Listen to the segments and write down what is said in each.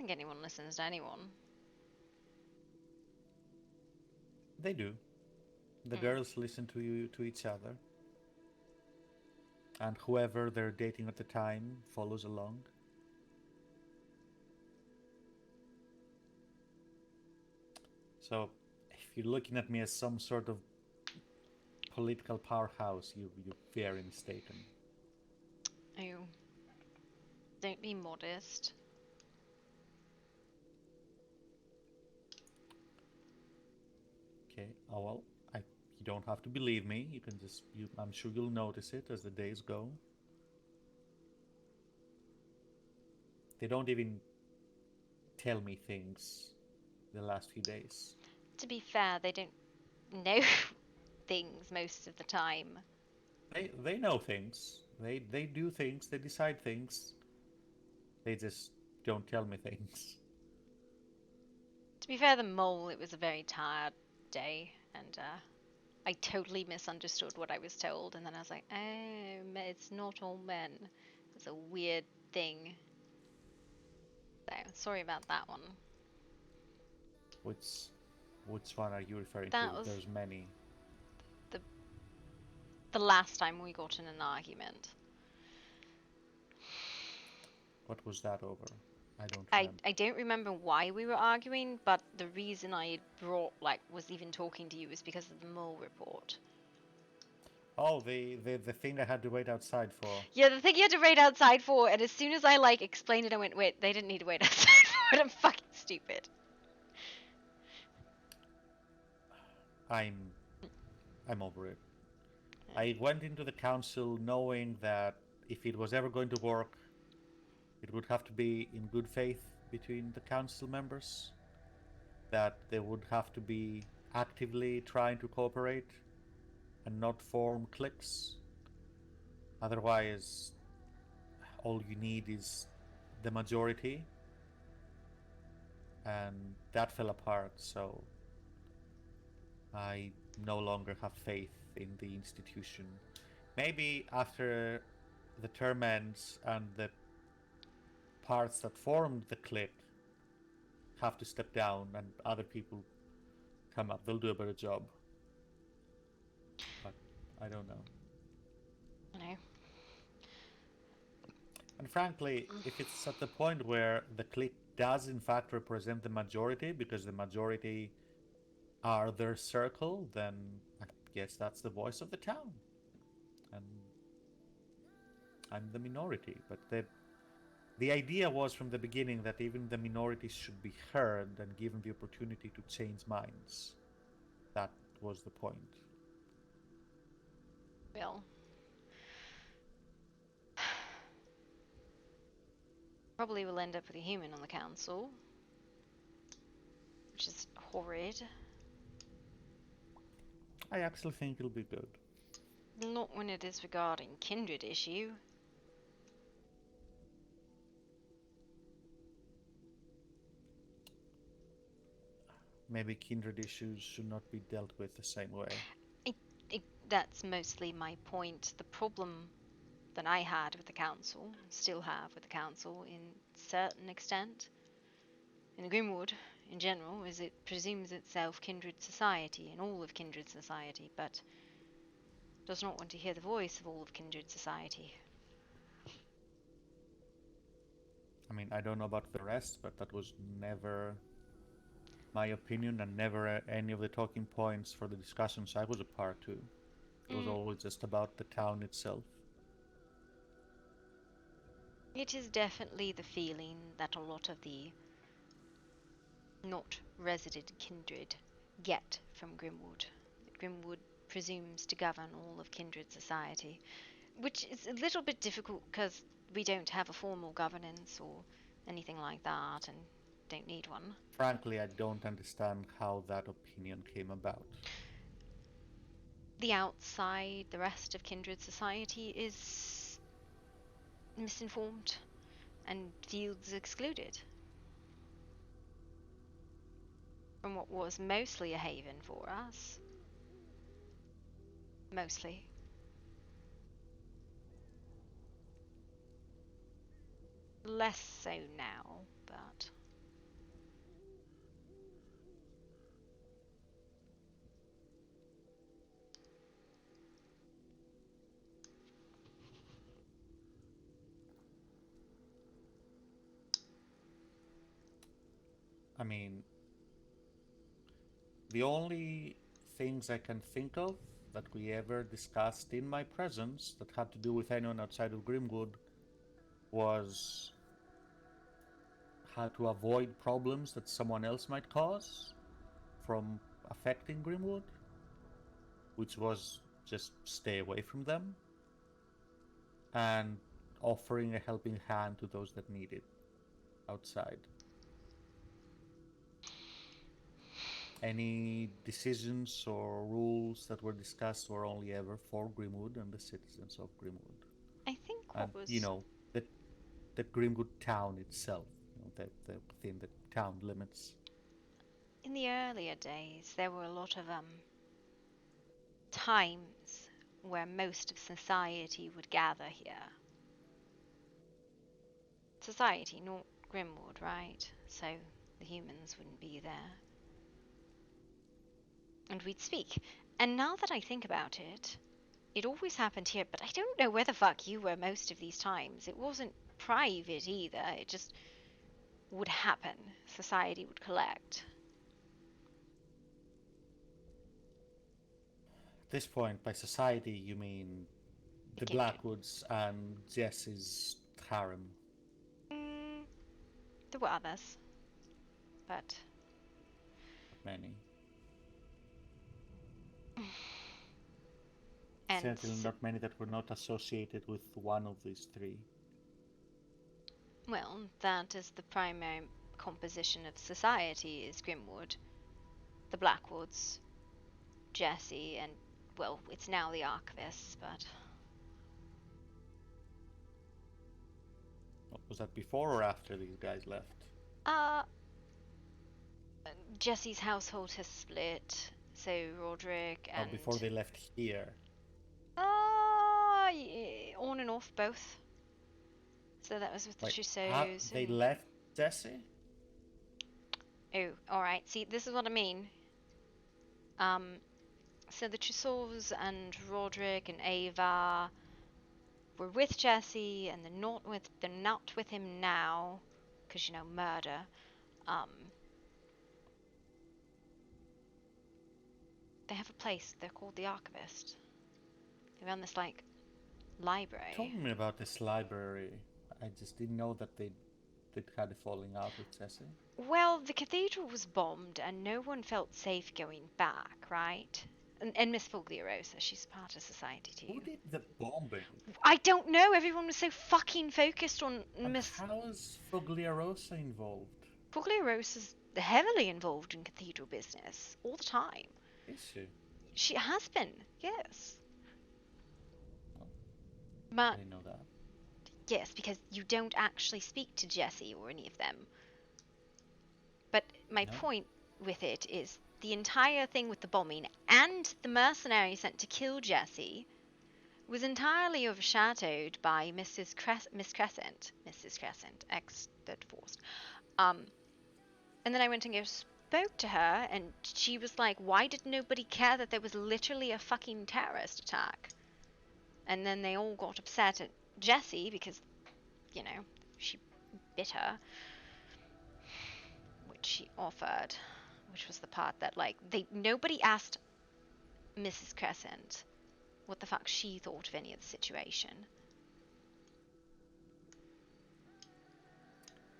think anyone listens to anyone. They do. The girls listen to each other, and whoever they're dating at the time follows along. So, if you're looking at me as some sort of political powerhouse, you're very mistaken. Oh, don't be modest. Okay. Oh well, you don't have to believe me. You can just I'm sure you'll notice it as the days go. They don't even tell me things the last few days. To be fair, they don't know things most of the time. They know things. They do things. They decide things. They just don't tell me things. To be fair, the mole, it was a very tired day, and I totally misunderstood what I was told, and then I was like, oh, it's not all men. It's a weird thing. So, sorry about that one. Which which one are you referring That to? was There's many. the the last time we got in an argument. What was that over? I don't I, remember. I don't remember why we were arguing, but the reason I brought, was even talking to you was because of the mole report. Oh, the thing I had to wait outside for. Yeah, the thing you had to wait outside for, and as soon as I, explained it, I went, wait, they didn't need to wait outside for it, I'm fucking stupid. I'm I'm over it. I went into the council knowing that if it was ever going to work, it would have to be in good faith between the council members, that they would have to be actively trying to cooperate and not form cliques. Otherwise, all you need is the majority, and that fell apart. So I no longer have faith in the institution. Maybe after the term ends and the parts that formed the clique have to step down and other people come up, they'll do a better job. But I don't know. You know. And frankly, if it's at the point where the clique does in fact represent the majority because the majority are their circle, then I guess that's the voice of the town. And I'm the minority. But the idea was from the beginning that even the minorities should be heard and given the opportunity to change minds. That was the point. Well, probably will end up with a human on the council, which is horrid. I actually think it'll be good. Not when it is regarding kindred issue. Maybe kindred issues should not be dealt with the same way. That's mostly my point. The problem that I had with the council, still have with the council in certain extent, in the Grimwood in general, is it presumes itself kindred society and all of kindred society, but does not want to hear the voice of all of kindred society. I mean, I don't know about the rest, but that was never my opinion and never any of the talking points for the discussions I was a part to. It was always just about the town itself. It is definitely the feeling that a lot of the not resident kindred get from Grimwood. Grimwood presumes to govern all of kindred society, which is a little bit difficult because we don't have a formal governance or anything like that and don't need one. Frankly, I don't understand how that opinion came about. The outside, the rest of kindred society is misinformed and feels excluded from what was mostly a haven for us. Mostly. Less so now, but I mean, the only things I can think of that we ever discussed in my presence that had to do with anyone outside of Grimwood was how to avoid problems that someone else might cause from affecting Grimwood, which was just stay away from them and offering a helping hand to those that need it outside. Any decisions or rules that were discussed were only ever for Grimwood and the citizens of Grimwood. I think And, what was the, the Grimwood town itself, within the town limits. in the earlier days, there were a lot of times where most of society would gather here. Society, not Grimwood, right? So the humans wouldn't be there. And we'd speak. And now that I think about it, it always happened here, but I don't know where the fuck you were most of these times. It wasn't private either, it just would happen. Society would collect. At this point, by society, you mean It the can get. Blackwoods and Jesse's harem. Mm, there were others, but. Not many. And Certainly not many that were not associated with one of these three. well, that is the primary composition of society is Grimwood, the Blackwoods, Jesse, and well, it's now the Archivists, but Was that before or after these guys left? uh Jesse's household has split, so Roderick Oh, before and they left here. on and off both. So that was with the Wait, Trousseaus they and left Jesse? oh, all right. See, this is what I mean. Um, so the Trousseaus and Roderick and Ava were with Jesse, and they're not with him now, because murder. Um, they have a place. They're called the Archivist. They run this like Told library. me about this library. I just didn't know that they'd had a falling out with Jesse. Well, the cathedral was bombed, and no one felt safe going back, right? And Miss Fogliosa, she's part of society Who too. did the bombing? I don't know. Everyone was so fucking focused on And Miss how is Fogliarosa involved? Fogliosa's heavily involved in cathedral business all the time. Is she? She has been, yes. Oh, I But didn't know that. yes, because you don't actually speak to Jesse or any of them. But my No? point with it is the entire thing with the bombing and the mercenary sent to kill Jesse was entirely overshadowed by Miss Crescent, ex the divorced. Um, and then I went and spoke to her, and she was like, "Why did nobody care that there was literally a fucking terrorist attack?" And then they all got upset at Jessie because, she bit her, which she offered, which was the part that nobody asked Mrs. Crescent what the fuck she thought of any of the situation.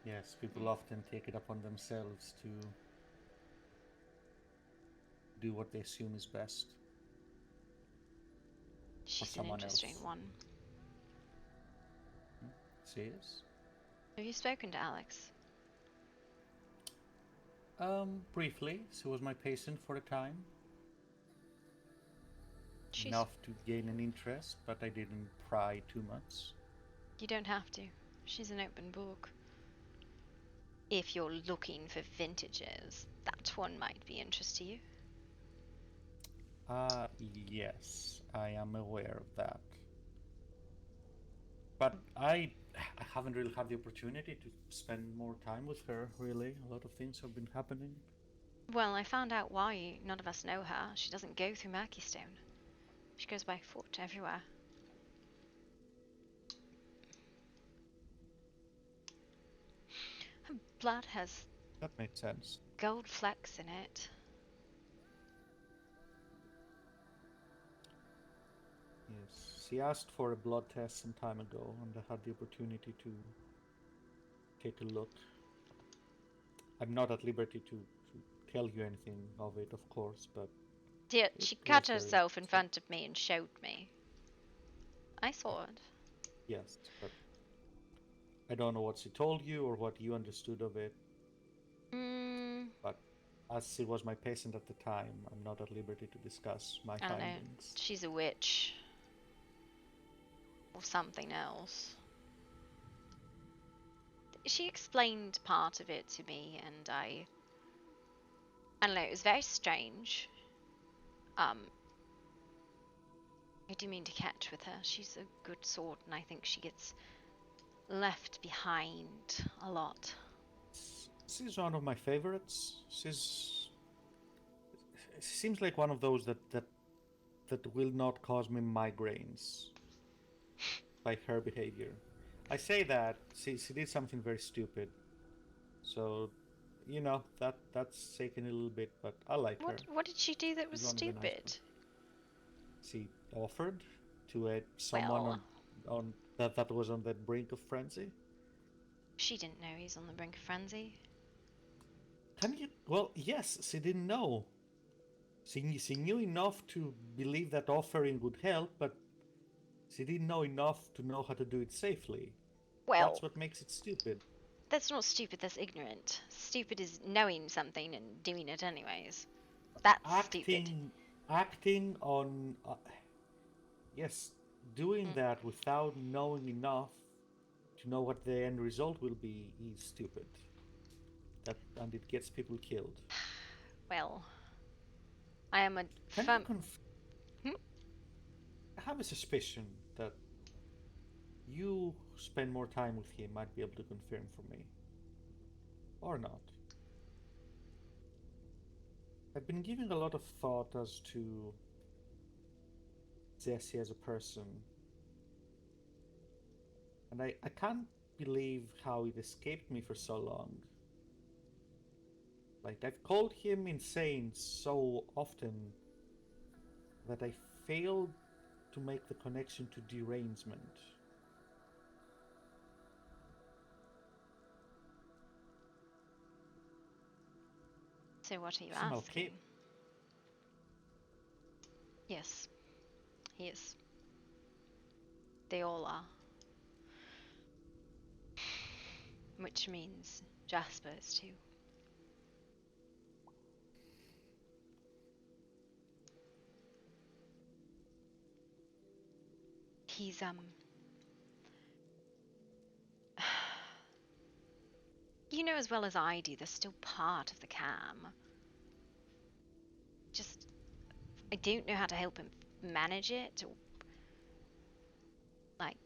Yes, people often take it upon themselves to do what they assume is best for She's an someone interesting else. one. Hmm? She is. Have you spoken to Alex? Briefly, she was my patient for a time. She's. Enough to gain an interest, but I didn't pry too much. You don't have to. She's an open book. If you're looking for vintages, that one might be interest to you. Yes, I am aware of that. But I haven't really had the opportunity to spend more time with her, really. A lot of things have been happening. Well, I found out why none of us know her. She doesn't go through Murkeystone. She goes by foot everywhere. Her blood has That makes sense. gold flecks in it. Yes. She asked for a blood test some time ago, and I had the opportunity to take a look. I'm not at liberty to tell you anything of it, of course, but it She cut was very herself in interesting. front of me and showed me. I saw it. Yes, but I don't know what she told you or what you understood of it, Mm, but as she was my patient at the time, I'm not at liberty to discuss my I don't know. findings. She's a witch. Or something else. She explained part of it to me, and I don't know, it was very strange. I do mean to catch with her. She's a good sort, and I think she gets left behind a lot. She's one of my favorites. She seems like one of those that will not cause me migraines by her behavior. I say that she did something very stupid, so that's taken a little bit, but I like her. What did she do that was She's one of the nice stupid? ones. She offered to someone Well, on that was on the brink of frenzy. she didn't know he's on the brink of frenzy. Can you? Well, yes, she didn't know. She knew enough to believe that offering would help, but she didn't know enough to know how to do it safely. That's Well, what makes it stupid. that's not stupid, that's ignorant. Stupid is knowing something and doing it anyways. That's stupid. Acting on yes, doing Mm. that without knowing enough to know what the end result will be is stupid. That and it gets people killed. Well, I am a Can you firm. Hmm? I have a suspicion that you spend more time with him might be able to confirm for me or not. I've been giving a lot of thought as to Jesse as a person, and I can't believe how it escaped me for so long. Like, I've called him insane so often that I failed to make the connection to derangement. So, what are you Somehow came. asking? Yes, he is. They all are. Which means Jasper is too. He's. You know as well as I do, they're still part of the cam. Just, I don't know how to help him manage it. Or, like,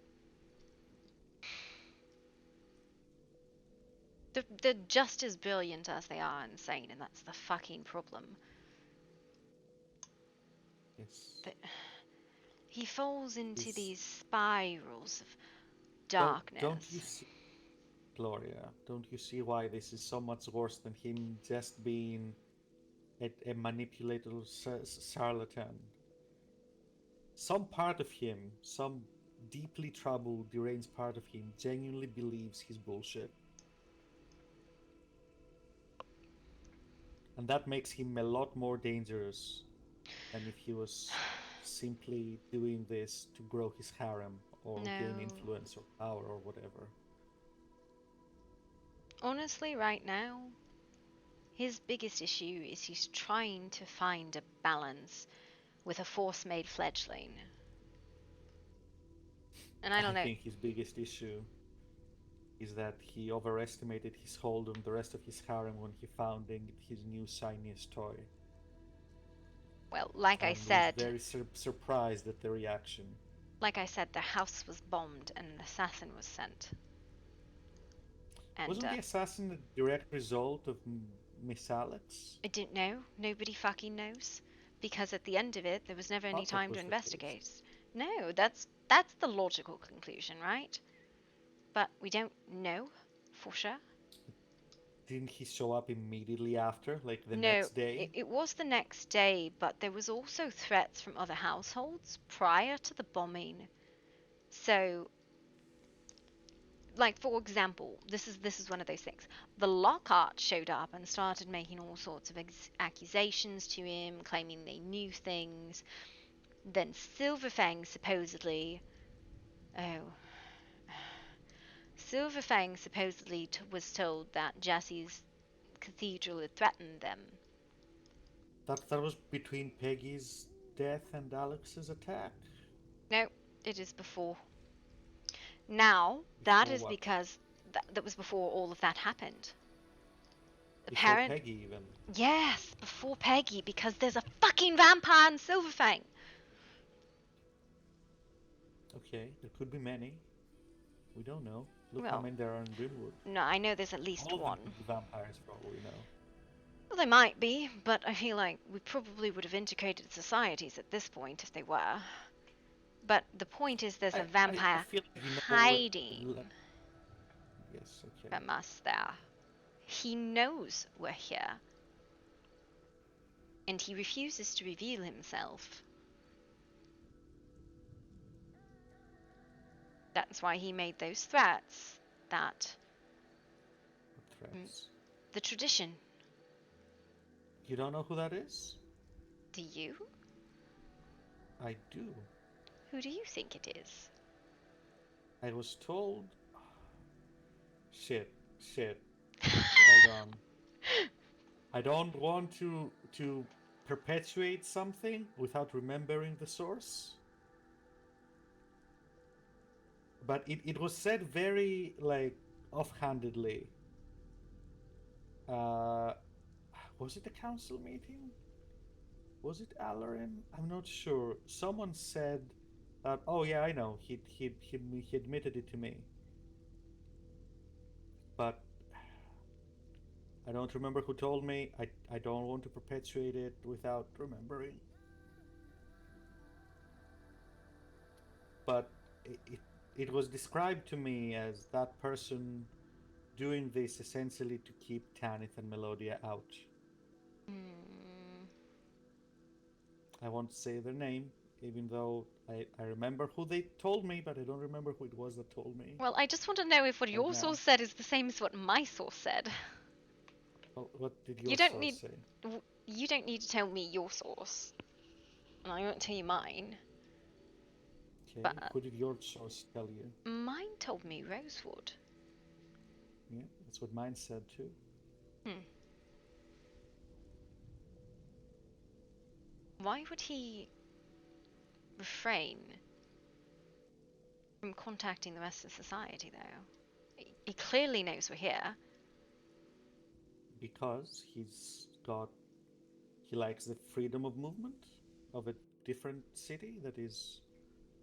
they're just as brilliant as they are insane, and that's the fucking problem. Yes. But he falls into Is these spirals of don't you darkness. see, Gloria? Don't you see why this is so much worse than him just being a manipulator charlatan? Some part of him, some deeply troubled, deranged part of him, genuinely believes he's bullshit, and that makes him a lot more dangerous than if he was simply doing this to grow his harem or gain No. influence or power or whatever. Honestly, right now, his biggest issue is he's trying to find a balance with a force made fledgling. And I I don't know. think his biggest issue is that he overestimated his hold on the rest of his harem when he found his new shiniest toy, Well, like I and was said, very surprised at the reaction. the house was bombed and an assassin was sent. And Wasn't the assassin a direct result of Miss Alex? I didn't know. Nobody fucking knows. Because at the end of it, there was never any Thought that time to was the case. investigate. No, that's the logical conclusion, right? But we don't know for sure. Didn't he show up immediately after, like the No, next day? it was the next day, but there was also threats from other households prior to the bombing. So, like for example, this is one of those things. The Lockhart showed up and started making all sorts of accusations to him, claiming they knew things. Then Silverfang supposedly, oh, Silverfang supposedly was told that Jesse's cathedral had threatened them. That was between Peggy's death and Alex's attack. No, it is before. Now, that Before is what? because that was before all of that happened. The Before parent, Peggy even. yes, before Peggy, because there's a fucking vampire in Silverfang. Okay, there could be many. We don't know. Look how Well, many there are in Greenwood. no, I know there's at least All of them one. could be vampires for all we know. Well, they might be, but I feel like we probably would have integrated societies at this point if they were. But the point is, there's a I vampire feel like you know. hiding Yes, okay. from us there. He knows we're here, and he refuses to reveal himself. That's why he made those threats that What mm, threats? the tradition. You don't know who that is? Do you? I do. Who do you think it is? I was told. Shit, shit. Hold on. I don't want to perpetuate something without remembering the source. But it was said very like offhandedly. Uh, was it a council meeting? Was it Alarin? I'm not sure. Someone said that. Oh yeah, I know. He admitted it to me, but I don't remember who told me. I don't want to perpetuate it without remembering. But it was described to me as that person doing this essentially to keep Tanith and Melodia out. Mm, I won't say their name, even though I remember who they told me, but I don't remember who it was that told me well, I just want to know if what right your now. source said is the same as what my source said. Well, what did You your don't source need say? you don't need to tell me your source, and I won't tell you mine. Okay, But who did your source tell you? mine told me Rosewood. Yeah, that's what mine said too. Hmm. Why would he refrain from contacting the rest of society, though? He clearly knows we're here. Because he likes the freedom of movement of a different city that is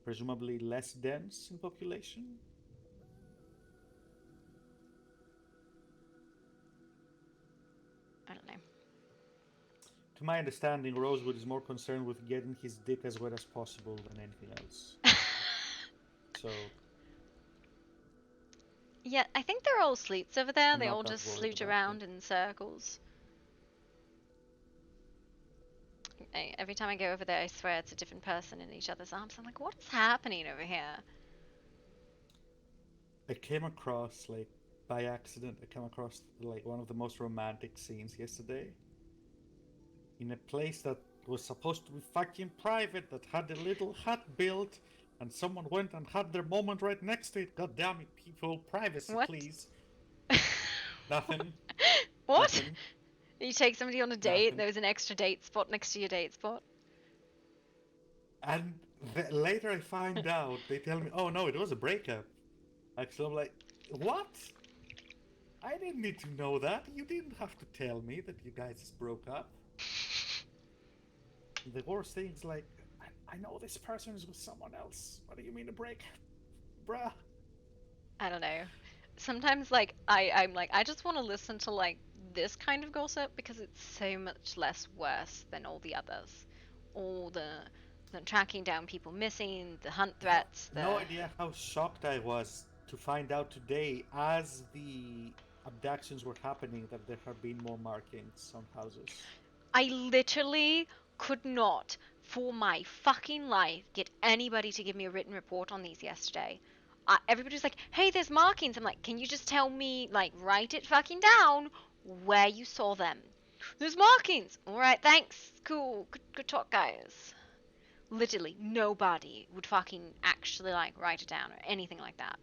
presumably less dense in population. I don't know. To my understanding, Rosewood is more concerned with getting his dick as wet as possible than anything else. So Yeah, I think they're all sleuths over there. I'm They not all that just worried sloot about it. around in circles. Every time I go over there, I swear it's a different person in each other's arms. I'm like, what is happening over here? I came across like by accident. I came across like one of the most romantic scenes yesterday in a place that was supposed to be fucking private, that had a little hut built, and someone went and had their moment right next to it. God damn it, people, privacy, What? please. Nothing, What? nothing, You take somebody on a date, nothing. there was an extra date spot next to your date spot. And later I find out, they tell me, oh no, it was a breakup. Actually, I'm like, what? I didn't need to know that. You didn't have to tell me that you guys just broke up. The worst thing is like, I know this person is with someone else. What do you mean a break? Bruh. I don't know. Sometimes I'm like I just want to listen to like this kind of gossip because it's so much less worse than all the others. All the tracking down people missing, the hunt You have threats, no the idea how shocked I was to find out today as the abductions were happening that there have been more markings on houses. I literally could not, for my fucking life, get anybody to give me a written report on these yesterday. Everybody was like, hey, there's markings. I'm like, can you just tell me, like, write it fucking down where you saw them? There's markings. All right, thanks. Cool. Good talk, guys. Literally, nobody would fucking actually, like, write it down or anything like that.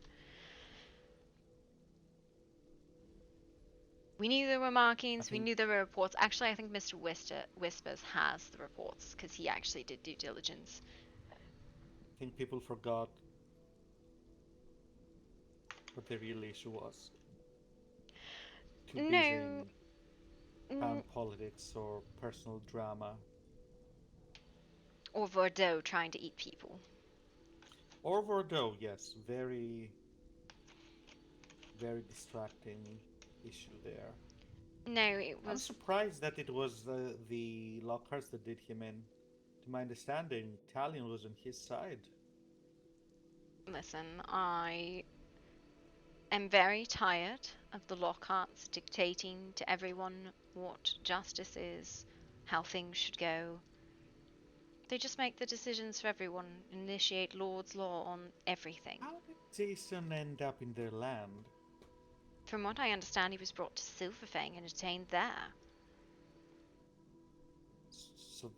We knew there were I markings. We think knew there were reports. Actually, I think Mr. Whispers has the reports because he actually did due diligence. think people forgot what the real issue was. Too busy No, in town politics or personal drama. or Bordeaux trying to eat people. Or Bordeaux, yes, very, very distracting issue there. No, it I'm was. surprised that it was the Lockharts that did him in. To my understanding, Talion was on his side. Listen, I am very tired of the Lockharts dictating to everyone what justice is, how things should go. They just make the decisions for everyone, initiate Lord's law on everything. How did Jason end up in their land? From what I understand, he was brought to Silverfang and detained there. So,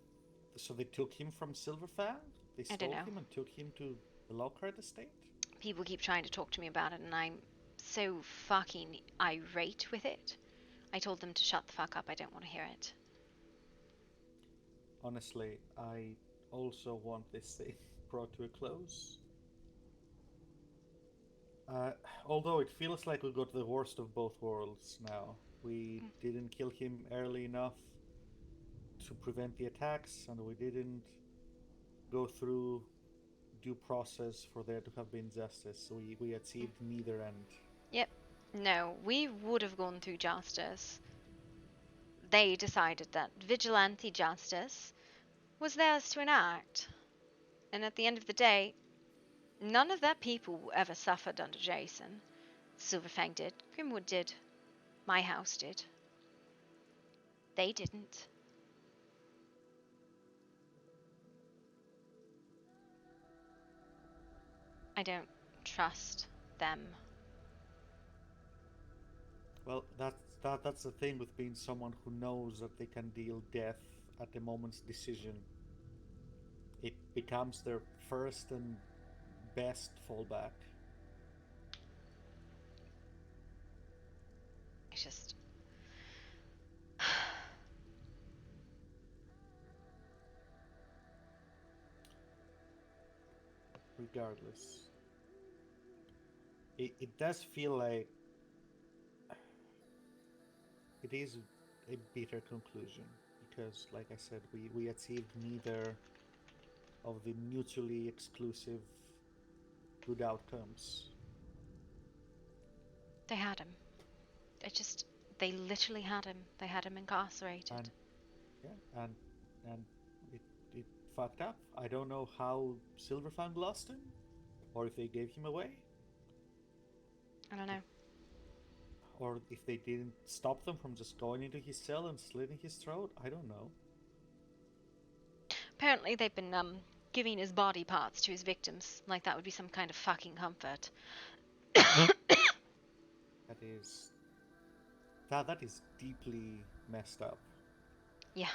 so they took him from Silverfang? They I don't stole know. him and took him to the Lockhart estate? People keep trying to talk to me about it, and I'm so fucking irate with it. I told them to shut the fuck up. I don't want to hear it. Honestly, I also want this thing brought to a close. Uh, Although it feels like we got the worst of both worlds now. We didn't kill him early enough to prevent the attacks, and we didn't go through due process for there to have been justice. So we achieved neither end. Yep. No, we would have gone through justice. They decided that vigilante justice was theirs to enact. And at the end of the day, none of their people ever suffered under Jason. Silverfang did. Grimwood did. My house did. They didn't. I don't trust them. Well, that's the thing with being someone who knows that they can deal death at the moment's decision. It becomes their first and best fallback. It's just. Regardless, it does feel like it is a bitter conclusion because, like I said, we achieved neither of the mutually exclusive good outcomes. They had him. They just. They literally had him. They had him incarcerated. And yeah, and it it fucked up. I don't know how Silverfang lost him, or if they gave him away, I don't know. or if they didn't stop them from just going into his cell and slitting his throat. I don't know. Apparently, they've been giving his body parts to his victims, like that would be some kind of fucking comfort. That is that is deeply messed up. Yeah,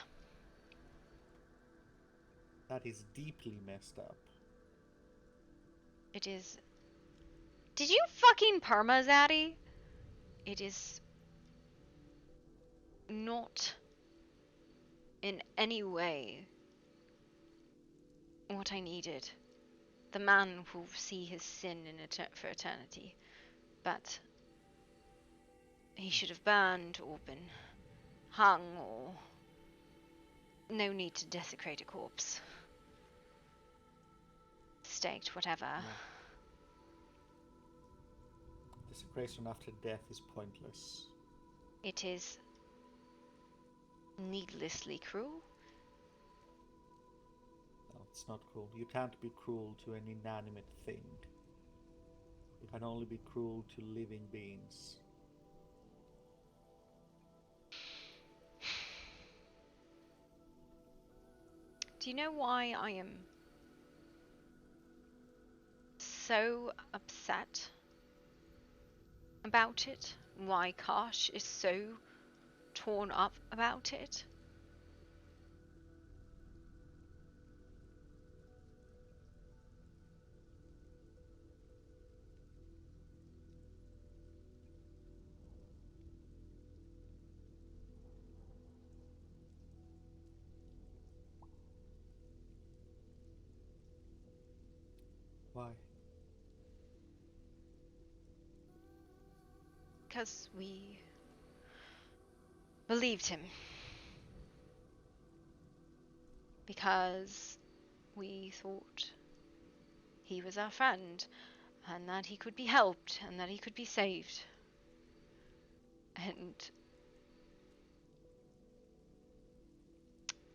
That is deeply messed up. it is. Did you fucking perma, Zaddy? It is not in any way what I needed. The man will see his sin in for eternity, but he should have burned or been hung or no need to desecrate a corpse. Staked, whatever. No, desecration after death is pointless. It is needlessly cruel. No, it's not cruel. You can't be cruel to an inanimate thing. You can only be cruel to living beings. Do you know why I am so upset about it? Why Kosh is so torn up about it? Why? Because we believed him. Because we thought he was our friend, and that he could be helped, and that he could be saved. And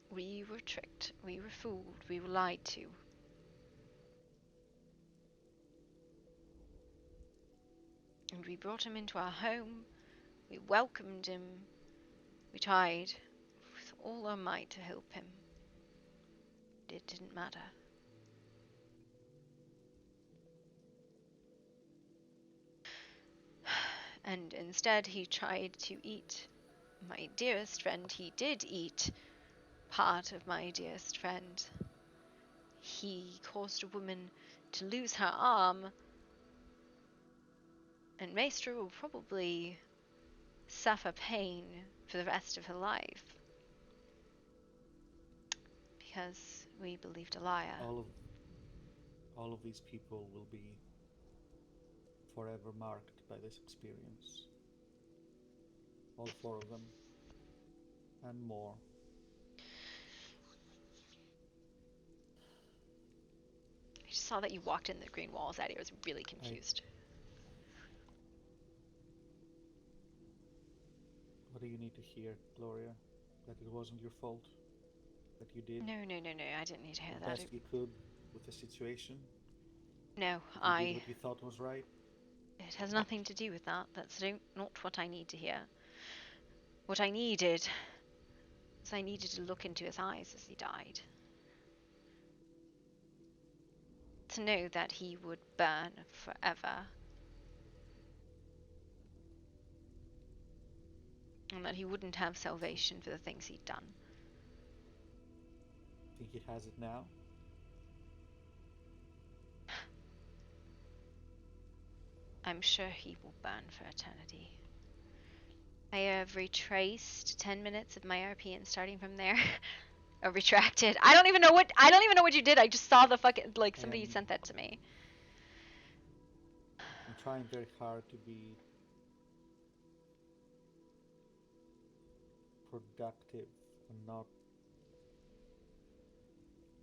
we were tricked, we were fooled, we were lied to. And we brought him into our home, we welcomed him, we tried with all our might to help him. It didn't matter. And instead, he tried to eat my dearest friend. He did eat part of my dearest friend. He caused a woman to lose her arm, and Maestra will probably suffer pain for the rest of her life because we believed a liar. All of these people will be forever marked by this experience. All four of them. And more. I just saw that you walked in the green walls, Eddie. I was really I confused. What do you need to hear, Gloria? That it wasn't your fault? That you did No, no, no, no. I didn't need to hear the that. best you could with the situation? No, That you did what you thought was right? It has nothing to do with that. That's not what I need to hear. What I needed was I needed to look into his eyes as he died. To know that he would burn forever. And that he wouldn't have salvation for the things he'd done. Think he has it now? I'm sure he will burn for eternity. I have retraced 10 minutes of my RP and starting from there. Or retracted. I don't even know what you did. I just saw the fucking like I somebody am sent that to me. I'm trying very hard to be productive and not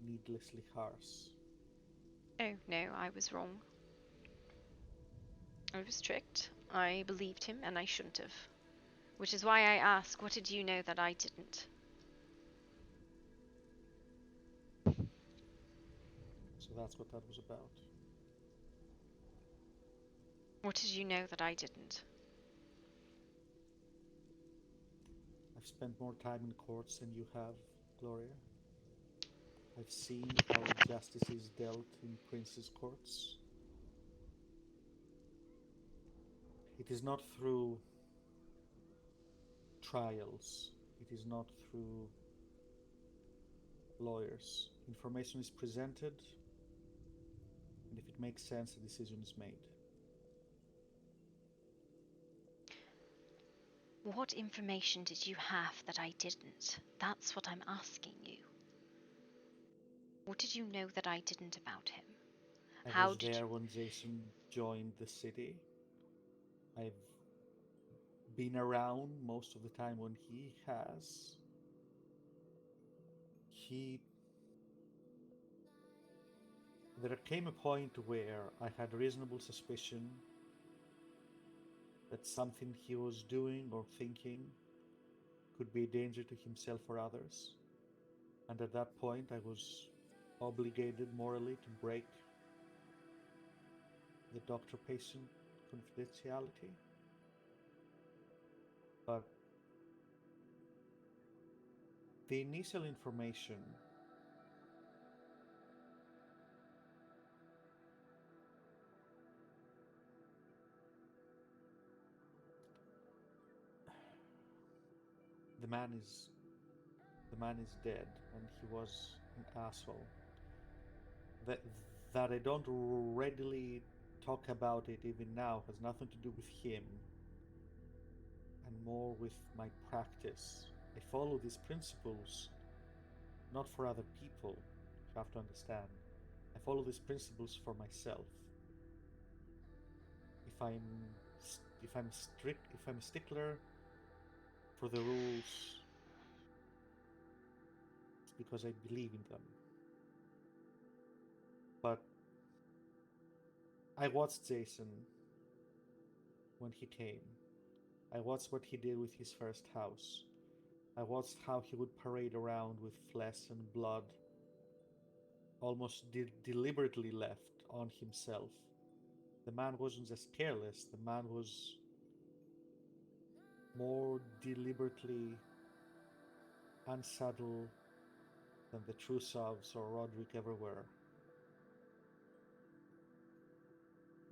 needlessly harsh. Oh no, I was wrong. I was tricked. I believed him and I shouldn't have. Which is why I ask, what did you know that I didn't? So that's what that was about. What did you know that I didn't? I've spent more time in courts than you have, Gloria. I've seen how justice is dealt in princes' courts. It is not through trials, it is not through lawyers. Information is presented, and if it makes sense, a decision is made. What information did you have that I didn't? That's what I'm asking you. What did you know that I didn't about him? I How was did you... there when Jason joined the city. I've been around most of the time when he has. He There came a point where I had reasonable suspicion that something he was doing or thinking could be a danger to himself or others. And at that point, I was obligated morally to break the doctor patient confidentiality. But the initial information the man is the man is dead, and he was an asshole. That that I don't readily talk about it even now has nothing to do with him and more with my practice. I follow these principles not for other people. You have to understand. I follow these principles for myself. If I'm if I'm strict, if I'm a stickler for the rules, it's because I believe in them. But I watched Jason when he came. I watched what he did with his first house. I watched how he would parade around with flesh and blood almost deliberately left on himself. The man wasn't just careless, the man was more deliberately unsubtle than the Trusovs or Roderick ever were.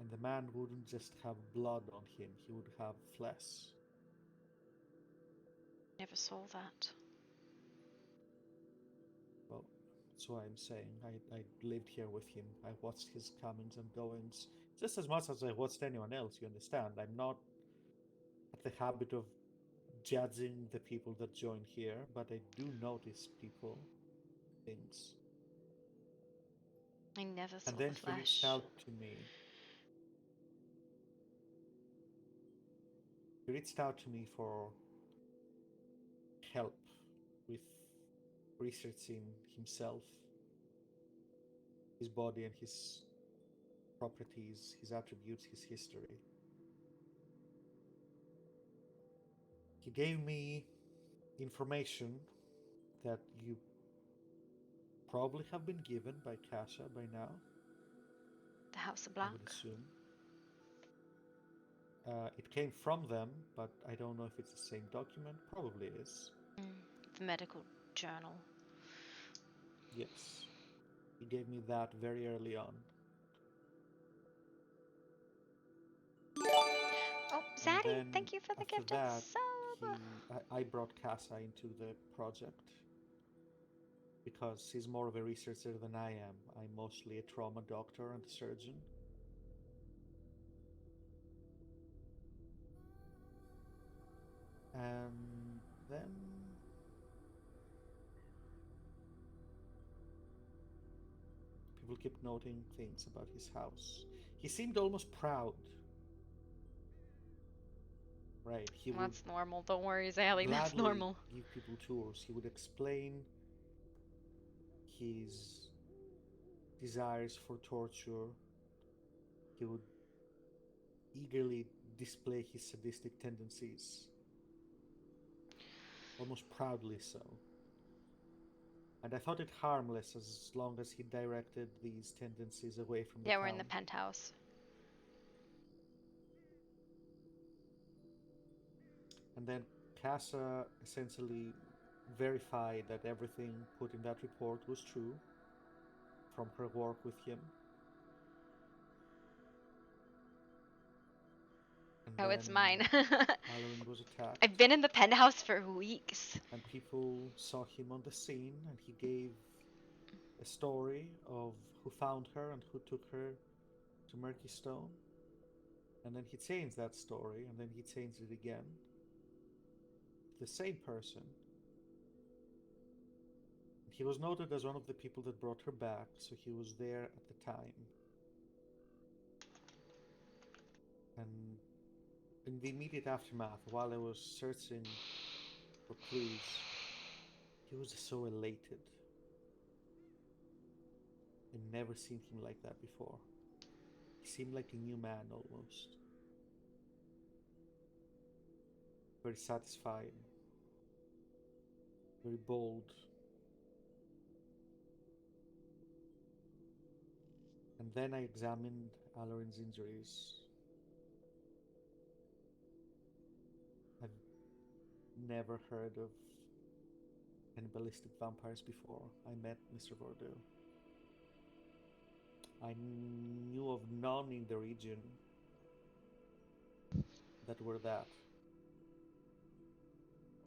And the man wouldn't just have blood on him, he would have flesh. Never saw that. Well, that's why I'm saying I lived here with him. I watched his comings and goings just as much as I watched anyone else, you understand. I'm not at the habit of judging the people that join here, but I do notice people, things. I never And saw the then he reached flash. out to me. He reached out to me for help with researching himself, his body, and his properties, his attributes, his history. He gave me information that you probably have been given by Kasha by now, The House of I would Black. assume. It came from them, but I don't know if it's the same document. Probably is. The medical journal. Yes. He gave me that very early on. Oh, And Zaddy, then thank you for the after gifted that, sub. I brought Casa into the project because he's more of a researcher than I am. I'm mostly a trauma doctor and a surgeon. And then people kept noting things about his house. He seemed almost proud, right? He would That's normal. Don't worry, Zaddy. That's gladly normal. give people tours. He would explain his desires for torture. He would eagerly display his sadistic tendencies, almost proudly so. And I thought it harmless as long as he directed these tendencies away from the Yeah, we're in the town. penthouse. And then Casa essentially verified that everything put in that report was true from her work with him. And Oh, it's then mine. Alarin was I've attacked, been in the penthouse for weeks. and people saw him on the scene, and he gave a story of who found her and who took her to Murky Stone. And then he changed that story, and then he changed it again. The same person. He was noted as one of the people that brought her back, so he was there at the time. And in the immediate aftermath, while I was searching for clues, he was so elated. I'd never seen him like that before. He seemed like a new man almost. Very satisfied, very bold. And then I examined Alarin's injuries. I've never heard of cannibalistic vampires before I met Mr. Vordeaux. I knew of none in the region that were that.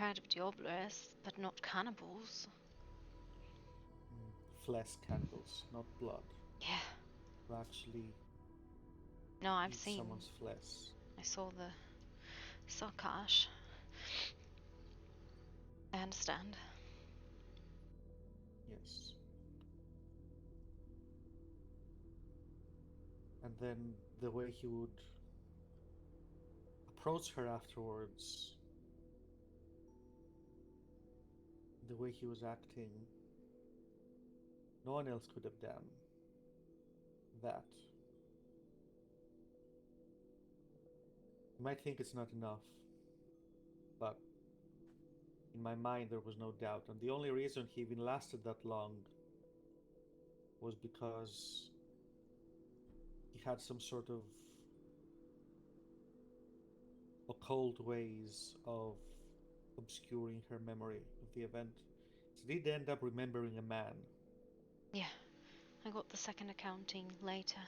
Heard of Diablos, but not cannibals. Flesh cannibals, not blood. Yeah. Who actually No, I've eat seen. someone's flesh. I saw the Sarkash. I understand. Yes. And then the way he would approach her afterwards, the way he was acting, no one else could have done that. You might think it's not enough, but in my mind there was no doubt. And the only reason he even lasted that long was because he had some sort of occult ways of obscuring her memory of the event. She did end up remembering a man, Yeah, I got the second accounting later.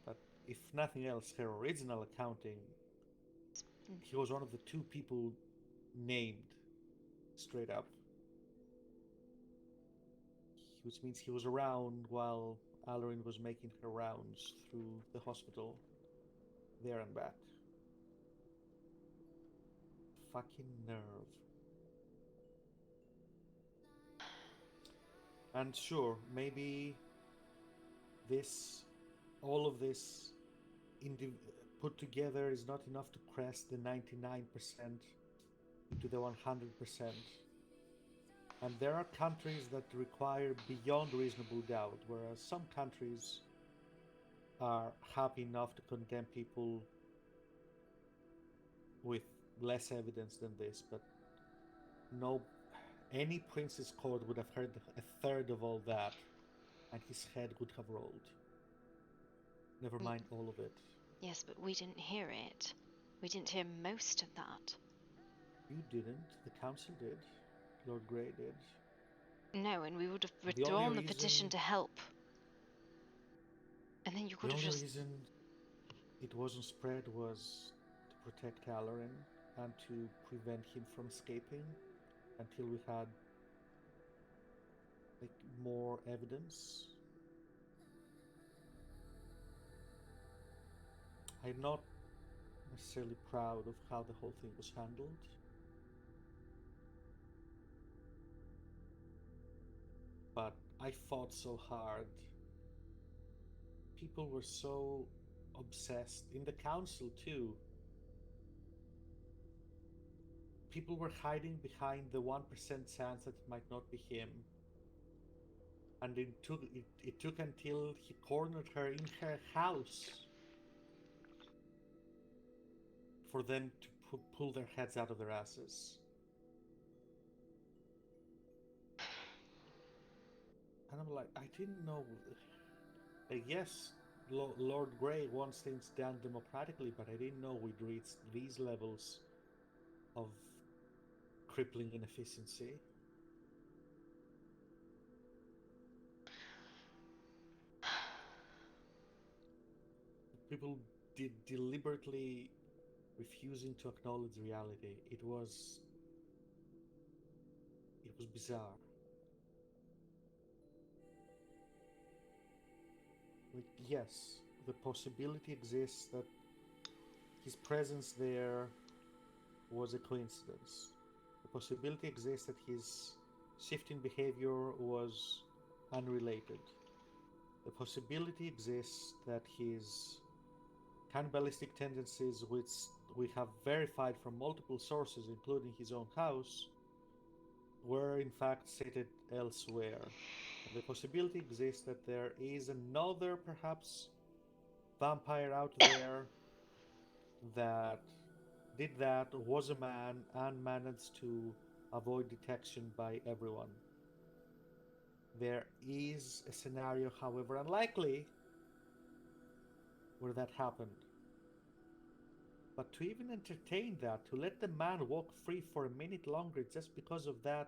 but if nothing else, her original accounting, he was one of the two people named straight up, which means he was around while Alarin was making her rounds through the hospital, there and back. Fucking nerve. And sure, maybe this, all of this put together is not enough to crest the 99% into the 100%. And there are countries that require beyond reasonable doubt, whereas some countries are happy enough to condemn people with less evidence than this. But no, any prince's court would have heard a third of all that, and his head would have rolled. Never We, mind all of it. yes, but we didn't hear it. We didn't hear most of that. You didn't. The council did. Lord Grey did. No, and we would have The only withdrawn the petition reason, to help. And then you the could have only just. reason it wasn't spread was to protect Alarin and to prevent him from escaping until we had like more evidence. I'm not necessarily proud of how the whole thing was handled, but I fought so hard. People were so obsessed in the council too. People were hiding behind the 1% chance that it might not be him. And it took until he cornered her in her house for them to pull their heads out of their asses. And I'm like, I didn't know. Like, yes, Lord Grey wants things done democratically, but I didn't know we'd reached these levels of crippling inefficiency. People did deliberately refusing to acknowledge reality. It was bizarre. Like, yes, the possibility exists that his presence there was a coincidence. The possibility exists that his shifting behavior was unrelated. The possibility exists that his cannibalistic tendencies, which we have verified from multiple sources, including his own house, were in fact seated elsewhere. And the possibility exists that there is another, perhaps, vampire out there that did that, was a man, and managed to avoid detection by everyone. There is a scenario, however unlikely, where that happened. But to even entertain that, to let the man walk free for a minute longer just because of that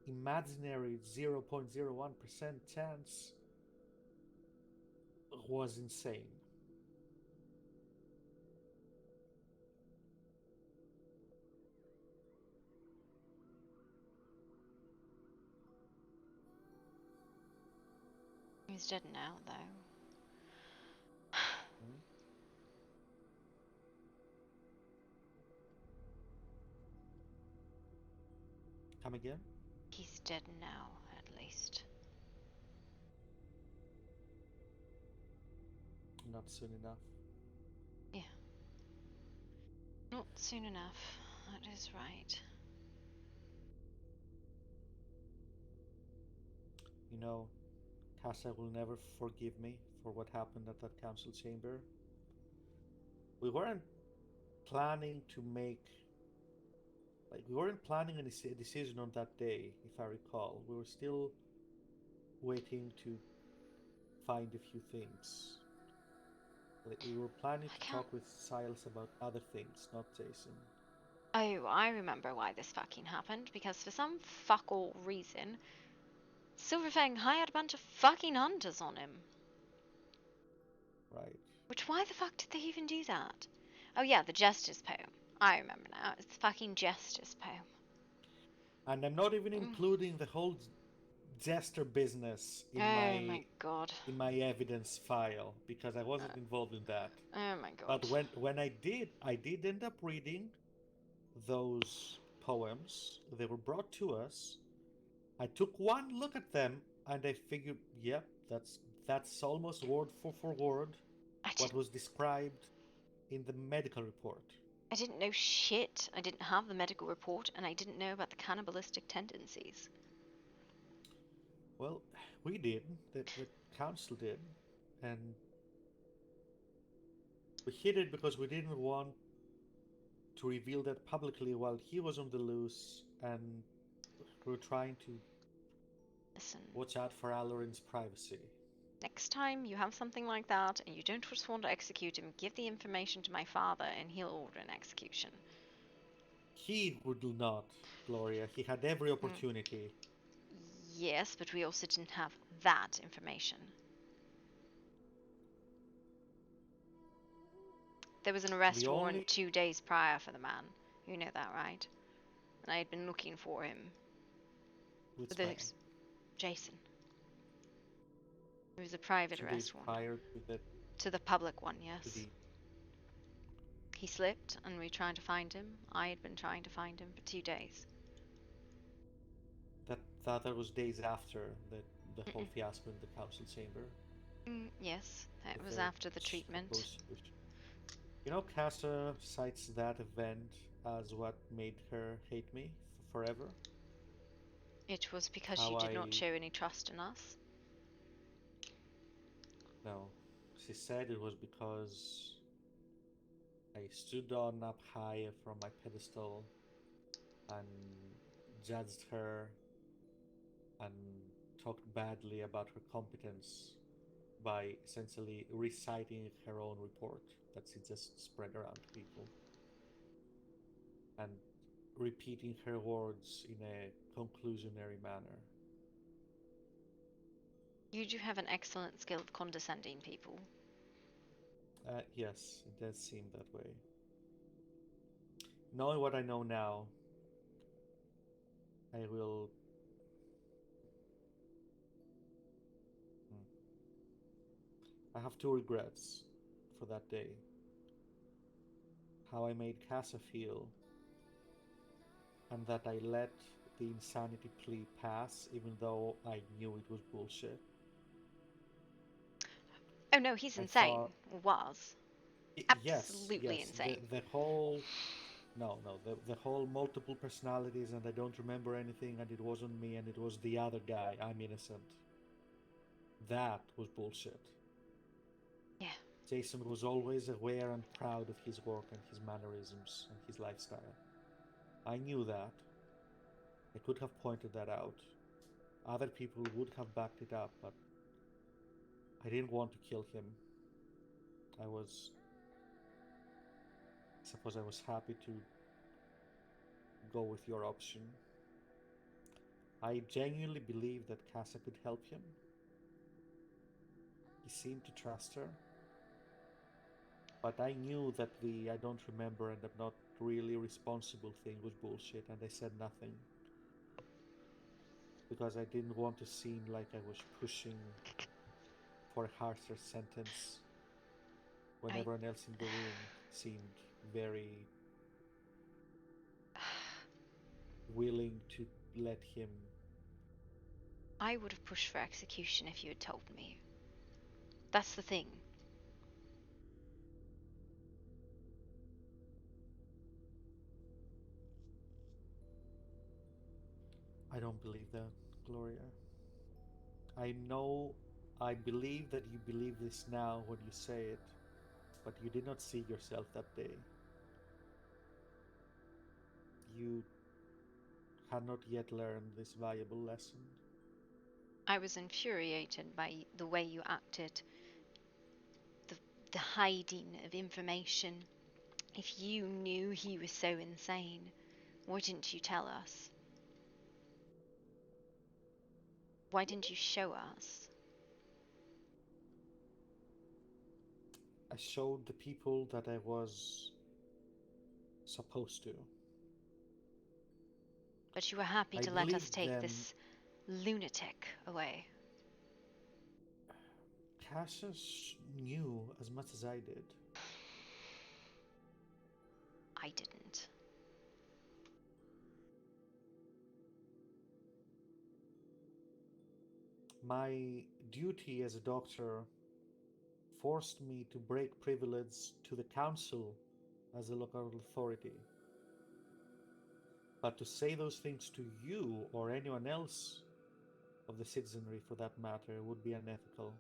imaginary 0.01% chance was insane. He's dead now, though. Hmm? Come again? He's dead now, at least. Not soon enough. Yeah. Not soon enough. That is right. You know, Casa will never forgive me for what happened at that council chamber. We weren't planning to make, like, we weren't planning a decision on that day, if I recall. We were still waiting to find a few things. Like, we were planning I to can't. talk with Silas about other things, not Jason. Oh, I remember why this fucking happened. Because for some fuck all reason, Silverfang hired a bunch of fucking hunters on him. Right. Which, why the fuck did they even do that? Oh, yeah, the Jester's poem. I remember now. It's the fucking Jester's poem. And I'm not even Mm. including the whole jester business Oh my god. in my evidence file because I Uh, wasn't involved in that. oh my But god. when I did end up reading those poems. They were brought to us. I took one look at them and I figured, yep, that's almost word for word I what didn't. was described in the medical report. I didn't know shit. I didn't have the medical report, and I didn't know about the cannibalistic tendencies. Well, we did. The council did, and we hid it because we didn't want to reveal that publicly while he was on the loose, and we were trying to Listen, watch out for Alorin's privacy. next time you have something like that and you don't just want to execute him, give the information to my father and he'll order an execution. He would not, Gloria. He had every Mm. opportunity. Yes, but we also didn't have that information. There was an The arrest warrant only 2 days prior for the man. You know that, right? And I had been looking for him. For which the man? Jason. It was a private 2 days arrest warrant. prior To the public one, to yes. the He slipped, and we tried to find him. I had been trying to find him for 2 days. that was days after the whole Mm-mm. fiasco in the council chamber Yes, that with was the after the treatment. supposed suicide. You know, Casa cites that event as what made her hate me forever. It was because you How did not I show any trust in us. no, she said it was because I stood on up high from my pedestal and judged her and talked badly about her competence by essentially reciting her own report that she just spread around to people and repeating her words in a conclusionary manner. You do have an excellent skill of condescending people. Yes, it does seem that way. Knowing what I know now, I will. hmm, I have two regrets for that day. How I made Casa feel, and that I let the insanity plea pass even though I knew it was bullshit. Oh no, he's I insane. thought, Was. yes, Absolutely yes, insane. the whole no, no, the whole multiple personalities, and I don't remember anything, and it wasn't me, and it was the other guy. I'm innocent. That was bullshit. Yeah. Jason was always aware and proud of his work and his mannerisms and his lifestyle. I knew that. I could have pointed that out. Other people would have backed it up, but I didn't want to kill him. I was, I suppose, I was happy to go with your option. I genuinely believed that Casa could help him. He seemed to trust her, but I knew that the I don't remember and I'm not really responsible thing was bullshit, and I said nothing because I didn't want to seem like I was pushing for a harsher sentence when I everyone else in the room seemed very willing to let him. I would have pushed for execution if you had told me. That's the thing. I don't believe that, Gloria. I know, I believe that you believe this now when you say it, but you did not see yourself that day. You had not yet learned this valuable lesson. I was infuriated by the way you acted, the, the hiding of information. If you knew he was so insane, why didn't you tell us? Why didn't you show us? I showed the people that I was supposed to. But you were happy I to let us believed take them. this lunatic away. Cassius knew as much as I did. I didn't. My duty as a doctor forced me to break privilege to the council as a local authority. But to say those things to you or anyone else of the citizenry for that matter would be unethical.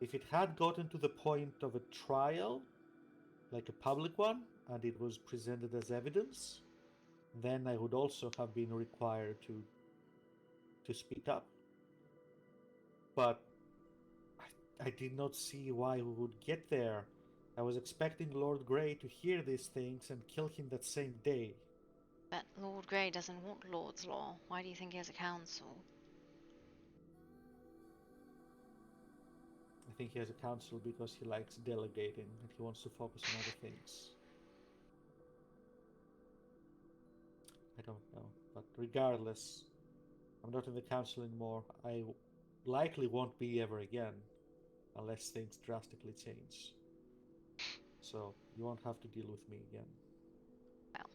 If it had gotten to the point of a trial, like a public one, and it was presented as evidence, then I would also have been required to speak up. But I did not see why we would get there. I was expecting Lord Grey to hear these things and kill him that same day. But Lord Grey doesn't want Lord's Law. Why do you think he has a council? I think he has a council because he likes delegating and he wants to focus on other things. I don't know. But regardless, I'm not in the council anymore. I likely won't be ever again unless things drastically change. So you won't have to deal with me again. Well,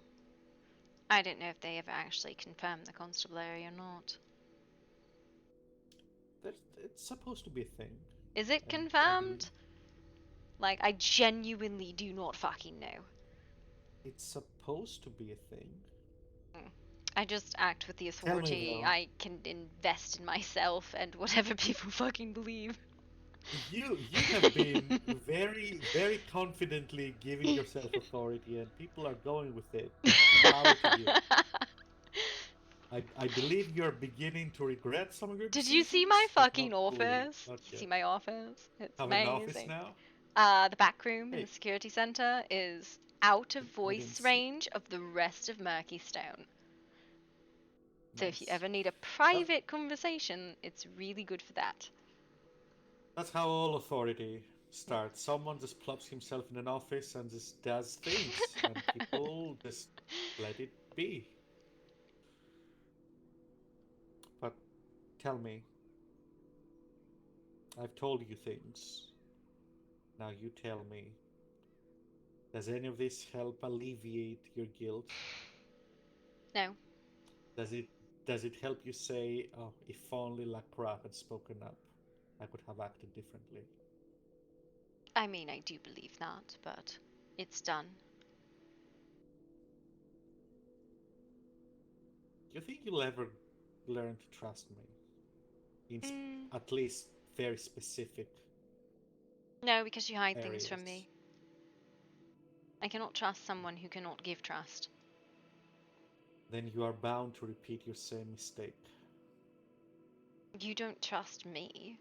I don't know if they ever actually confirmed the constabulary or not. It's supposed to be a thing. Is it I believe confirmed? Like, I genuinely do not fucking know. it's supposed to be a thing. Mm. I just act with the Tell me authority though, I can invest in myself and whatever people fucking believe. you have been very confidently giving yourself authority and people are going with it. Power to you. I believe you're beginning to regret some of your Did you see my decisions, but fucking office? not You yet. see my office? It's Have an office amazing. now? The back room in the Hey, security center is out of I didn't voice see. range of the rest of Murky Stone. So if you Nice. ever need a That's private conversation, it's really good for that. that's how all authority starts. Someone just plops himself in an office and just does things, and people just let it be. But tell me, I've told you things. Now you tell me, does any of this help alleviate your guilt? No, Does it does it help you say, oh, if only Lacroix had spoken up, I could have acted differently? I mean, I do believe that, but it's done. Do you think you'll ever learn to trust me? In Mm, at least very specific no, because you hide things from areas. me. I cannot trust someone who cannot give trust. Then you are bound to repeat your same mistake. You don't trust me.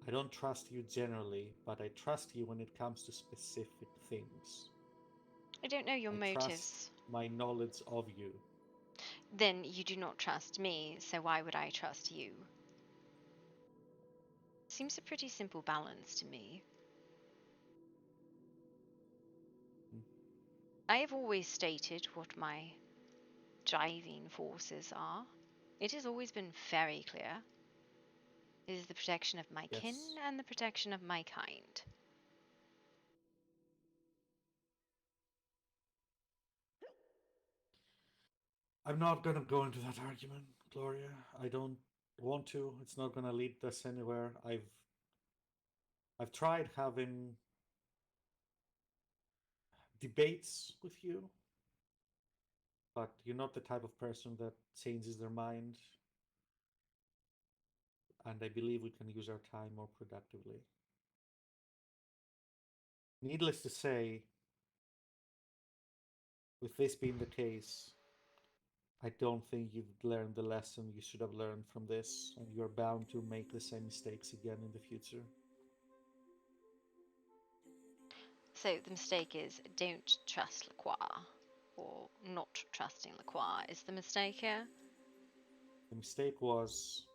I don't trust you generally, but I trust you when it comes to specific things. I don't know your I trust motives. my knowledge of you. Then you do not trust me, so why would I trust you? Seems a pretty simple balance to me. Hmm. I have always stated what my driving forces are. It has always been very clear. It is the protection of my kin Yes. and the protection of my kind. I'm not gonna go into that argument, Gloria. I don't want to. It's not gonna lead us anywhere. I've tried having debates with you, but you're not the type of person that changes their mind, and I believe we can use our time more productively. Needless to say, with this being the case, I don't think you've learned the lesson you should have learned from this, and you're bound to make the same mistakes again in the future. So the mistake is don't trust Lacroix, or not trusting Lacroix is the mistake here. The mistake was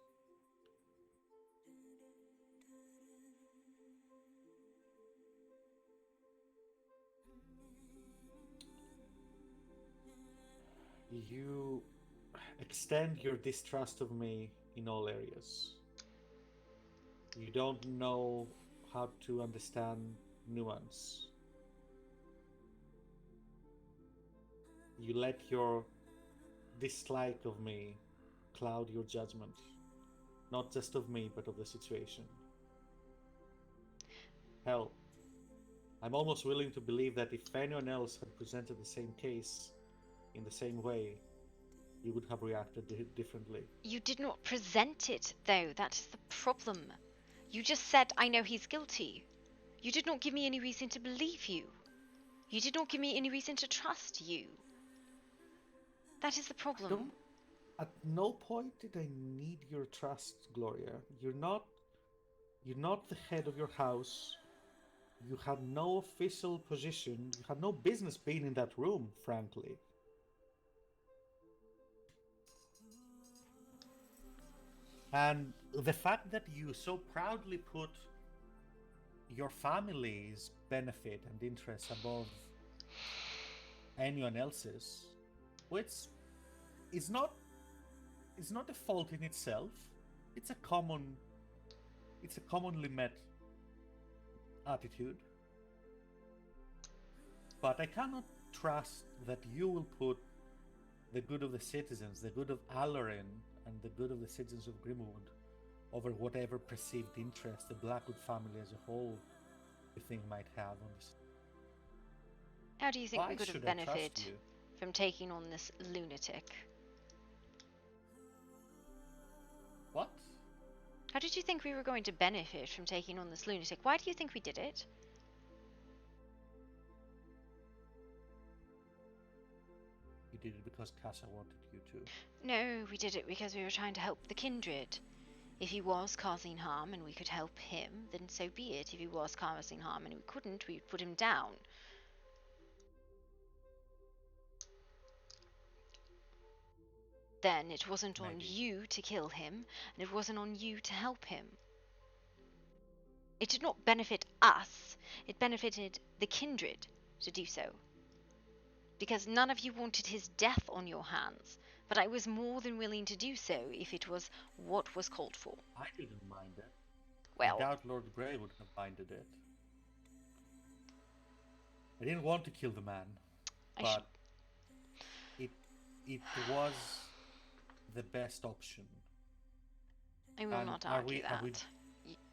you extend your distrust of me in all areas. You don't know how to understand nuance. You let your dislike of me cloud your judgment, not just of me, but of the situation. Hell, I'm almost willing to believe that if anyone else had presented the same case in the same way, you would have reacted differently. You did not present it, though. That is the problem. You just said, I know he's guilty. You did not give me any reason to believe you. You did not give me any reason to trust you. That is the I problem. don't. At no point did I need your trust, Gloria. You're not the head of your house. You had no official position. You had no business being in that room, frankly. And the fact that you so proudly put your family's benefit and interests above anyone else's, which is not is not a fault in itself. It's a common it's a commonly met attitude. But I cannot trust that you will put the good of the citizens, the good of Aloran, and the good of the citizens of Grimwood over whatever perceived interest the Blackwood family as a whole you think might have on this. How do you think we Why could have should I trust benefited you? from taking on this lunatic? What? How did you think we were going to benefit from taking on this lunatic? Why do you think we did it? You did it because Casa wanted you to. No, we did it because we were trying to help the kindred. If he was causing harm and we could help him, then so be it. If he was causing harm and we couldn't, we'd put him down. Then it wasn't on Maybe. you to kill him, and it wasn't on you to help him. It did not benefit us, it benefited the kindred to do so. Because none of you wanted his death on your hands, but I was more than willing to do so if it was what was called for. I didn't mind it. I Well, doubt Lord Grey would have minded it. I didn't want to kill the man, I should. but it it was the best option. I will And not argue are we that.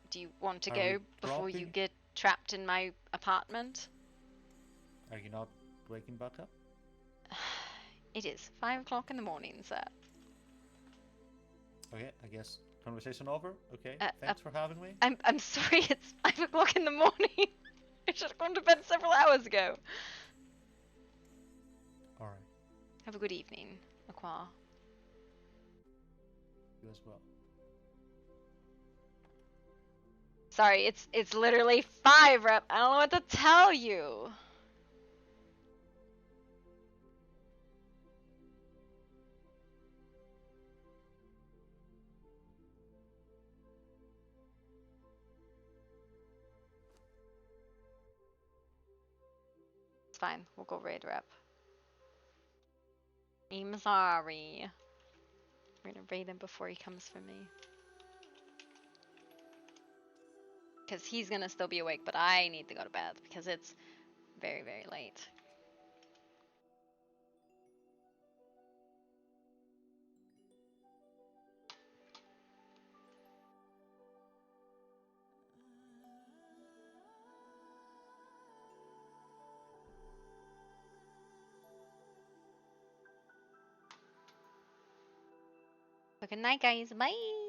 Do you want to are we go before you dropping? get trapped in my apartment? Are you not waking back up? It is 5 o'clock in the morning, sir. Okay, I guess conversation over. Okay, Uh, uh, thanks for having me. I'm sorry, it's 5 o'clock in the morning. I should have gone to bed several hours ago. All right, Have a good evening, Aqua. you as well. Sorry, it's literally 5, Rep. I don't know what to tell you. It's fine. We'll go raid Rep. I'm sorry. We're gonna raid him before he comes for me. because he's gonna still be awake, but I need to go to bed because it's very, very late. So good night, guys. Bye.